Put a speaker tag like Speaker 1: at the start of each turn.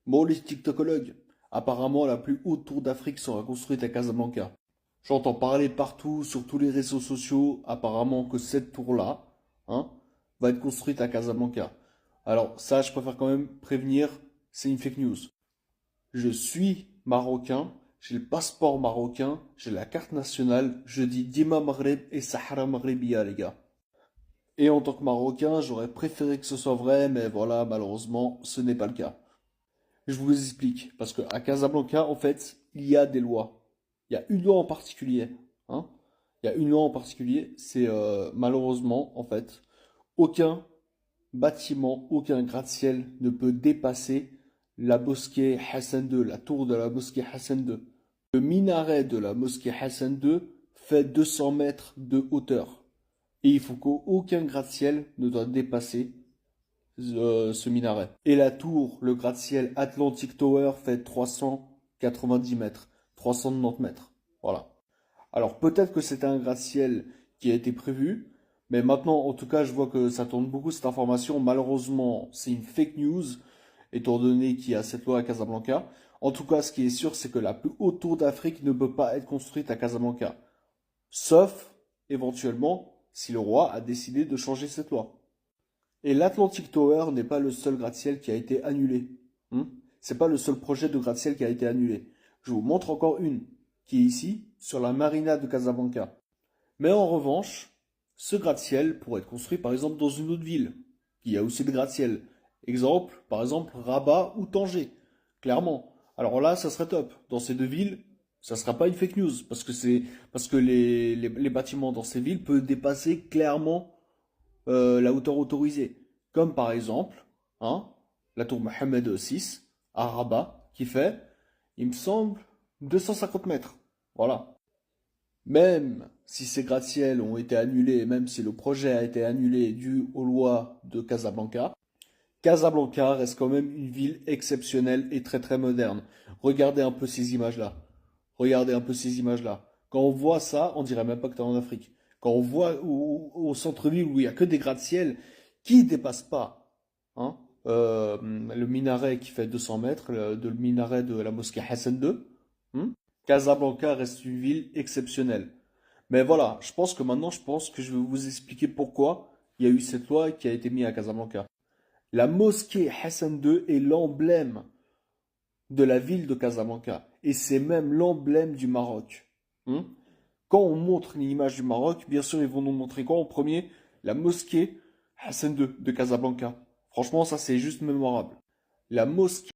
Speaker 1: Bon, les TikTokologues, apparemment la plus haute tour d'Afrique sera construite à Casablanca. J'entends parler partout, sur tous les réseaux sociaux, apparemment que cette tour-là, hein, va être construite à Casablanca. Alors ça, je préfère quand même prévenir, c'est une fake news. Je suis marocain, j'ai le passeport marocain, j'ai la carte nationale, je dis Dima Maghreb et Sahara Maghrebia, les gars. Et en tant que marocain, j'aurais préféré que ce soit vrai, mais voilà, malheureusement, ce n'est pas le cas. Je vous explique, parce qu'à Casablanca, en fait, il y a des lois. Il y a une loi en particulier, hein. Il y a une loi en particulier, c'est malheureusement, en fait, aucun bâtiment, aucun gratte-ciel ne peut dépasser la mosquée Hassan II, la tour de la mosquée Hassan II. Le minaret de la mosquée Hassan II fait 200 mètres de hauteur. Et il faut qu'aucun gratte-ciel ne doit dépasser ce minaret. Et la tour, le gratte-ciel Atlantic Tower fait 390 mètres, 390 mètres. Voilà. Alors peut-être que c'est un gratte-ciel qui a été prévu, mais maintenant, en tout cas, je vois que ça tourne beaucoup cette information. Malheureusement, c'est une fake news, étant donné qu'il y a cette loi à Casablanca. En tout cas, ce qui est sûr, c'est que la plus haute tour d'Afrique ne peut pas être construite à Casablanca. Sauf, éventuellement, si le roi a décidé de changer cette loi. Et l'Atlantic Tower n'est pas le seul gratte-ciel qui a été annulé. C'est pas le seul projet de gratte-ciel qui a été annulé. Je vous montre encore une, qui est ici, sur la marina de Casablanca. Mais en revanche, ce gratte-ciel pourrait être construit par exemple dans une autre ville, qui a aussi des gratte-ciel. Exemple, par exemple, Rabat ou Tanger. Clairement. Alors là, ça serait top. Dans ces deux villes, ça ne sera pas une fake news, parce que les bâtiments dans ces villes peuvent dépasser clairement la hauteur autorisée. Comme par exemple, hein, la tour Mohamed VI à Rabat, qui fait, il me semble, 250 mètres. Voilà. Même si ces gratte-ciels ont été annulés, même si le projet a été annulé dû aux lois de Casablanca, Casablanca reste quand même une ville exceptionnelle et très très moderne. Regardez un peu ces images-là. Regardez un peu ces images-là. Quand on voit ça, on dirait même pas que tu es en Afrique. Quand on voit au centre-ville où il n'y a que des gratte-ciel qui ne dépassent pas, hein, le minaret qui fait 200 mètres, le minaret de la mosquée Hassan II, Casablanca reste une ville exceptionnelle. Mais voilà, je pense que je vais vous expliquer pourquoi il y a eu cette loi qui a été mise à Casablanca. La mosquée Hassan II est l'emblème de la ville de Casablanca. Et c'est même l'emblème du Maroc. Hmm. Quand on montre une image du Maroc, bien sûr, ils vont nous montrer quoi en premier? La mosquée Hassan II de Casablanca. Franchement, ça c'est juste mémorable. La mosquée